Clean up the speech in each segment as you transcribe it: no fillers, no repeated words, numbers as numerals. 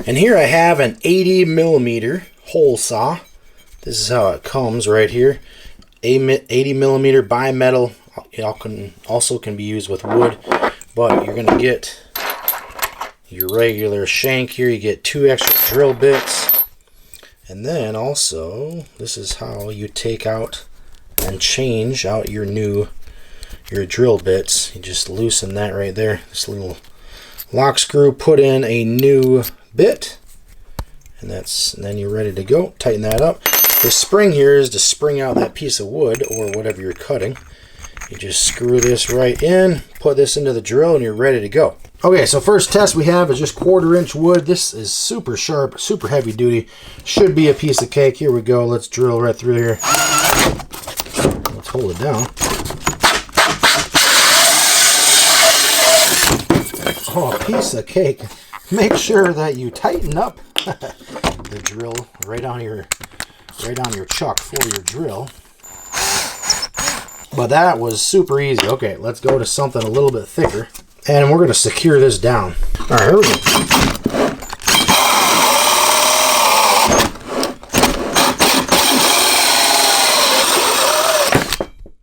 And here I have an 80mm hole saw. This is how it comes right here. 80mm bimetal. It also can be used with wood, but you're going to get your regular shank here. You get 2 extra drill bits. And then also, this is how you take out and change out your drill bits. You just loosen that right there. This little lock screw, put in a new bit, and then you're ready to go. Tighten that up. The spring here is to spring out that piece of wood or whatever you're cutting. You just screw this right in, put this into the drill, and you're ready to go. Okay, so first test we have is just 1/4" wood. This is super sharp, super heavy duty. Should be a piece of cake. Here we go. Let's drill right through here. Let's hold it down. Oh, a piece of cake. Make sure that you tighten up the drill right on your chuck for your drill. But that was super easy. Okay, let's go to something a little bit thicker, and we're going to secure this down. All right, here we go.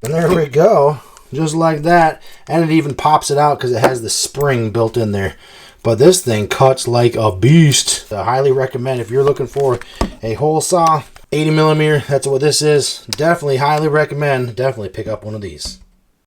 And there we go. Just like that, and it even pops it out because it has the spring built in there. But this thing cuts like a beast. I highly recommend if you're looking for a hole saw, 80mm, that's what this is. Definitely highly recommend. Definitely pick up one of these.